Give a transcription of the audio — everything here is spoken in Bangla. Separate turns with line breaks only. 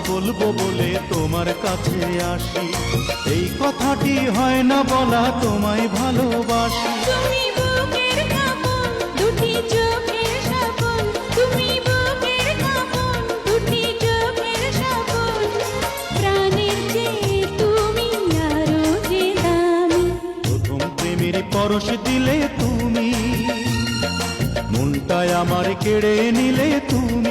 বলবো বলে তোমার কাছে আসি, এই কথাটি হয় না বলা তোমায় ভালোবাসি।
তুমি বুকের কাঁপন, দুটি চোখের স্বপন, তুমি বুকের কাঁপন, দুটি চোখের স্বপন, প্রাণের চেয়ে তুমি আরো যে দামি।
প্রথম প্রেমের পরশ দিলে তুমি, মনটায় আমার কেড়ে নিলে তুমি।